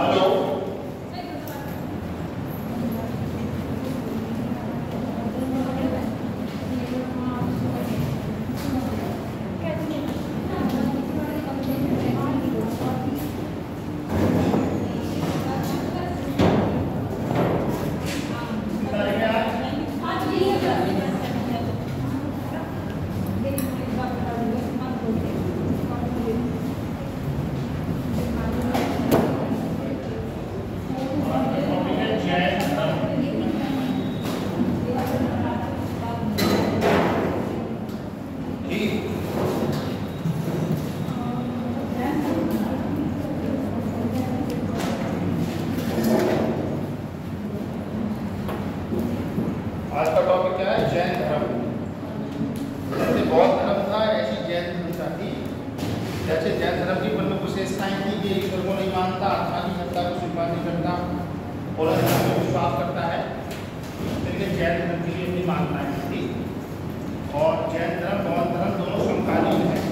Hello. आज का topic क्या है? जैन धर्म। जैसे बौद्ध धर्म था ऐसी जैन धर्म थी। जैसे जैन धर्म की प्रमुख विशेषताएं थी कि ईश्वर को नहीं मानता, आत्मा की सत्ता को स्वीकार नहीं करता और अध्यात्म में विश्वास करता है। इसलिए जैन धर्म की अपनी मान्यताएं थी। और जैन धर्म बौद्ध धर्म दोनों समकालीन हैं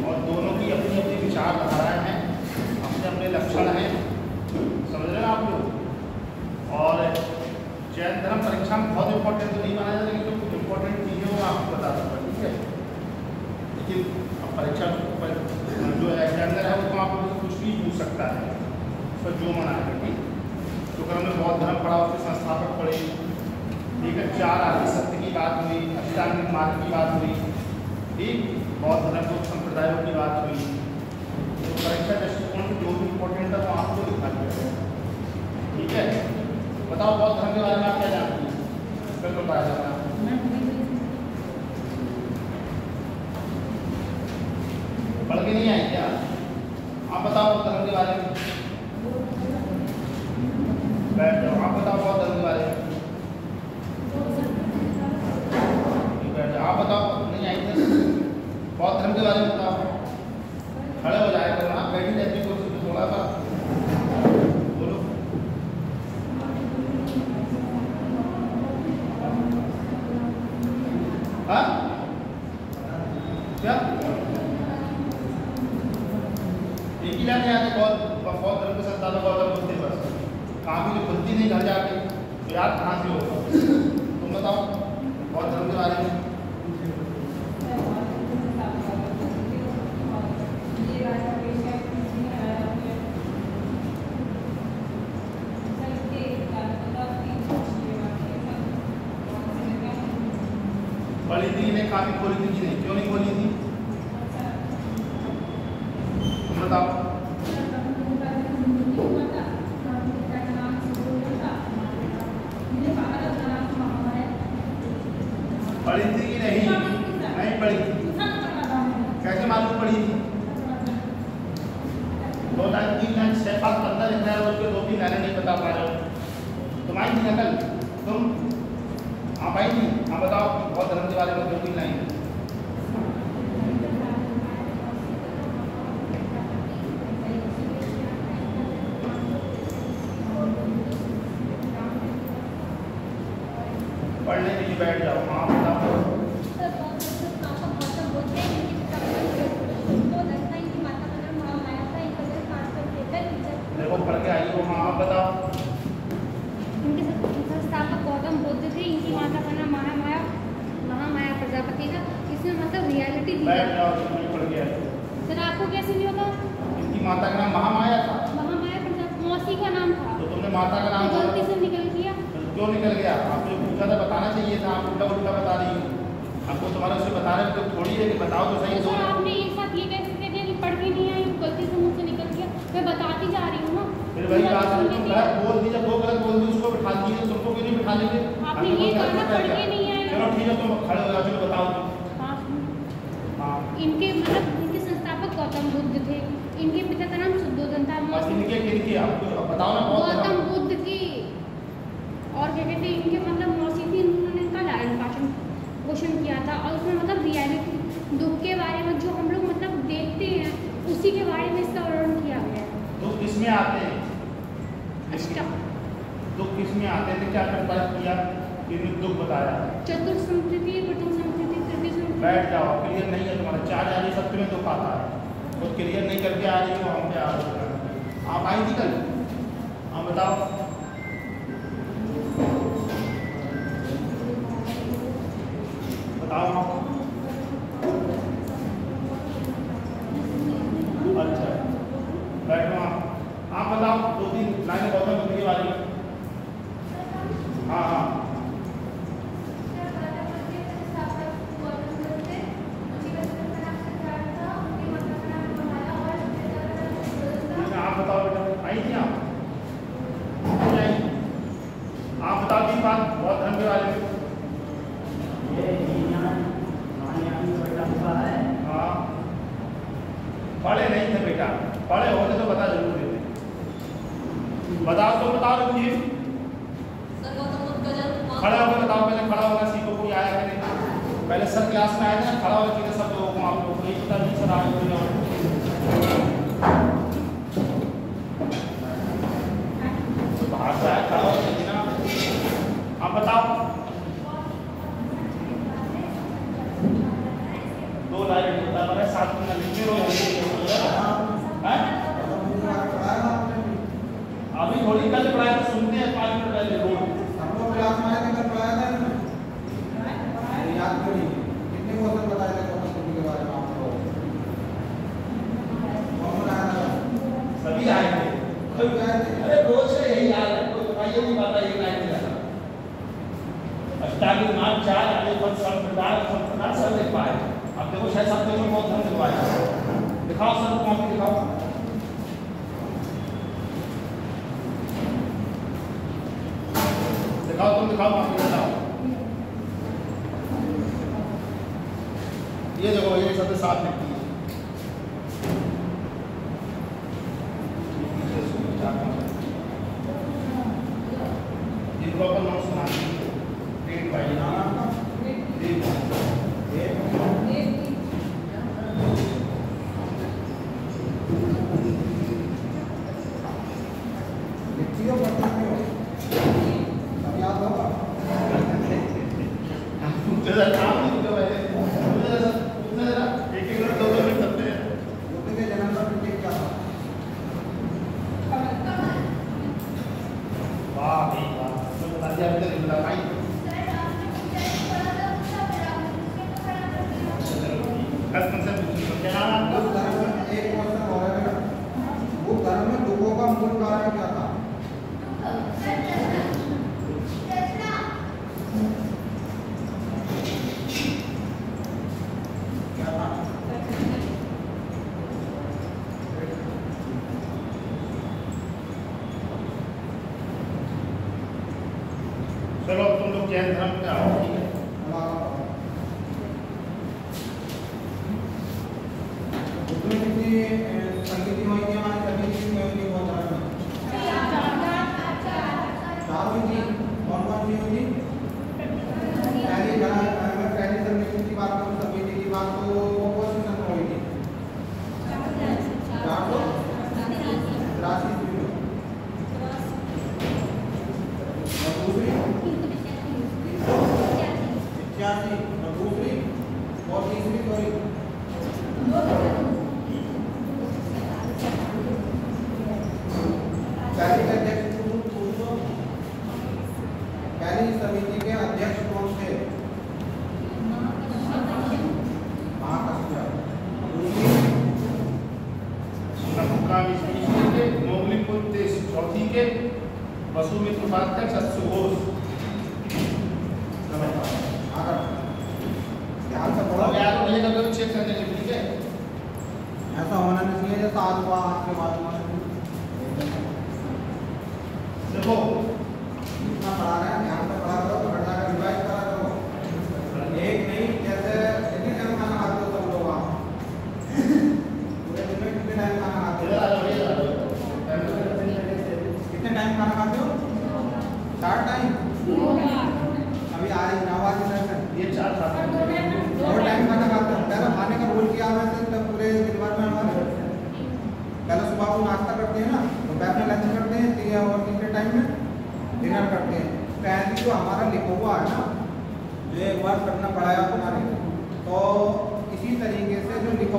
और दोनों की अपनी अपनी विचारधाराएं हैं, अपने अपने लक्षण हैं। समझ रहे हैं आप लोग? और जैन धर्म परीक्षा में बहुत इंपॉर्टेंट तो नहीं माना जाता, लेकिन जो कुछ इंपॉर्टेंट चीज़ें वो आपको बता दूँगा, ठीक है? लेकिन अब परीक्षा जो एग्जामिनर है उसको आप कुछ भी पूछ सकता है, उस पर जो मना है। ठीक, तो अगर हमने बौद्ध धर्म पढ़ा, उसके संस्थापक पढ़े, ठीक है, 4 आदि सत्य की बात हुई, अष्टांगिक मार्ग की बात हुई, ठीक, बौद्ध धर्म के संप्रदायों की बात हुई। तो परीक्षा दृष्टिकोण से जो भी इंपॉर्टेंट है वो आपको लिखा गया है, ठीक है? बताओ बौद्ध धर्म के बारे में आप क्या जानती हैं? फिर बताया जाता है। पढ़ के नहीं आई क्या? आप बताओ बौद्ध धर्म के बारे में। बैठ जाओ, आप बताओ बौद्ध धर्म के बारे में। बैठ जाओ, आप बताओ। नहीं आई थे? बौद्ध धर्म के बारे में बताओ। खड़े हो जाए करो ना, बैठी रहती कुर्सी पे थोड़ा सा बोलो। हाँ क्या एक ही लाने आते? बौद्ध धर्म के संस्थापक गौतम बुद्ध थे। बस काम की खुलती नहीं घर जाके, तो यार कहाँ से होगा? तुम बताओ बौद्ध धर्म के बारे में। पढ़ी थी नहीं? काफी खोली थी कि नहीं? क्यों नहीं खोली थी? तुम बताओ। पढ़ी थी कि नहीं? नहीं पढ़ी थी। कैसे मालूम पढ़ी थी? 2 लाइन 3 लाइन 6 5 15 लिखना है, उसके 2-3 लाइनें नहीं बता पा रहे हो। तुम्हारी थी नकल? तुम आप आई थी? हाँ बताओ बौद्ध धर्म के बारे में 2-3 लाइन। पढ़ने के लिए बैठ जाओ। हाँ बताओ। देखो पढ़ के आई हो। हाँ आप बताओ। संस्थापक गौतम बुद्ध थे। इनकी माता का नाम महामाया प्रजापति था। इसमें मतलब रियलिटी थी। बैठ जाओ, पढ़ के आई। सर आपको कैसे नहीं होता? इनकी माता का नाम महामाया था। महामाया प्रजापति मौसी का नाम था। तो तुमने माता का नाम गलती से निकल गया। क्यों निकल गया? आपने पूछा था, बताना चाहिए था। आप उल्टा उल्टा बता रही हो। आपको तुम्हारे उससे बता रहे तो थोड़ी है कि बताओ तो सही। सर आपने एक साथ ये कैसे कह दिया कि पढ़ के नहीं आई? गलती से मुझसे निकल गया। मैं बताती जा रही हूँ ना। फिर वही बात है, तुम गलत बोल दी। जब वो गलत बोल दी उसको बिठा दी, तुमको क्यों नहीं बिठा लेंगे? आपने ये कहा ना पढ़ के नहीं आए। चलो ठीक है, तुम खड़े हो जाओ, चलो बताओ। हाँ इनके मतलब इनके संस्थापक गौतम बुद्ध थे। इनके पिता का नाम शुद्धोधन था। इनके आपको बताओ ना। गौतम बुद्ध की और क्या कहते हैं इनके मतलब मौसी थी। उन्होंने इनका लालन पोषण किया था और उसमें मतलब रियलिटी दुख के बारे में जो हम लोग मतलब देखते हैं उसी के बारे में इसका वर्णन किया गया है। दुख किसमें आते हैं? दुख किसमें आते थे? क्या किया? दुख बताया। चतुर्थ संस्कृति, प्रथम संस्कृति, तृतीय संस्कृति। बैठ जाओ, क्लियर नहीं है तुम्हारा। 4 आदि सत्य में दुख आता है, तो क्लियर नहीं करके आ रही हो हम पे। आप आई थी कल? हाँ बताओ। बताओ हाँ। अच्छा बैठो आप बताओ, 2-3 लाइनें गौतम बुद्ध के बारे में। हाँ हाँ आप बताओ बेटा, आई थी आप? आप बताओ तीन बात बौद्ध धर्म के बारे में। हाँ पढ़े नहीं थे बेटा, पढ़े होते तो बता जरूर देते। बताओ तो बताओ रुकिए, खड़ा होकर बताओ, पहले खड़ा होगा सीखो, कोई आया कि नहीं? पहले सर क्लास में आए थे ना, खड़ा होकर सब लोगों को, आप लोगों को नहीं पता नहीं सर आए हुए। बाहर से आया, खड़ा होकर ना आप बताओ। 2 लाइन होता है, 7 मिनट लिखने रो अभी थोड़ी कल पढ़ाया तो सुनते हैं 5 मिनट पहले रोज। हम लोग क्लास में आए थे, कल पढ़ाया था ना, याद क्यों नहीं? कितने क्वेश्चन बताए थे गौतम बुद्ध के बारे में आप लोग? कौन बनाया था? सभी आए थे। सभी आए थे। अरे रोज से यही हाल है, कोई बताइए नहीं पाता एक लाइन में जाता। अष्टांगिक मार्ग 4 आगे पर संप्रदाय सब लिख पाए। अब देखो शायद सब देखो बहुत धर्म लिखवाए। दिखाओ सर कॉपी दिखाओ। दिखाओ तुम दिखाओ कॉपी दिखाओ। ये देखो ये सबसे साथ लिखती है। इनको अपन नोट सुना डेट भाई लिखती हो पढ़ती हो? सब याद होगा? बुद्ध के जन्म का प्रतीक क्या था? वाह भाई वाह, तो बता दिया अभी तक लिखा भाई। कल कौन सा पूछो क्या नाम आपका? बुद्ध धर्म में एक क्वेश्चन और है बेटा। बुद्ध धर्म में दुखों का मूल कारण क्या था? क्या था? चलो तुम लोग जैन धर्म पे आओ, ठीक है? बुद्ध में कितनी संगीति हुई थी? हमारी संगीति कितनी हुई थी बुद्ध धर्म में? 4 हुई थी। कौन कौन सी हुई थी? पहली संगीति की बात करूँ, संगीति की बात तो वो कौन सी सन में हुई थी? 483 ईस्वी में। और दूसरी 85 और दूसरी और तीसरी सॉरी पहली के अध्यक्ष पूछो। पहली समिति के अध्यक्ष कौन थे? महाकश्यप। दूसरी मौलिक चौथी के वसुमित्र उपाध्यक्ष अश्वघोष। आकर ध्यान से पढ़ो। अब यार ये कभी चेक करने के, ठीक है? ऐसा होना नहीं चाहिए जैसा आज हुआ, आज के बाद हुआ। देखो इतना पढ़ा रहे हैं, ध्यान से पढ़ा करो, पढ़ना का रिवाइज करा करो। एक नहीं, जैसे कितने टाइम खाना खाते हो सब लोग आप? पूरे दिन में कितने टाइम खाना खाते हो? कितने टाइम खाना खाते हो? 4 टाइम। अभी आ रही आवाज ये 4 खाते हैं। 2 टाइम खाना खाते हो। पहले खाने का रोल किया हुआ है तो पूरे दिन भर में हमारे पहले सुबह को नाश्ता करते हैं ना, दोपहर में लंच करते हैं, और तीसरे टाइम में डिनर करते हैं। पहले जो हमारा लिखा हुआ है ना, जो एक बार करना पड़ाया तुम्हारे, तो इसी तरीके से जो लिखा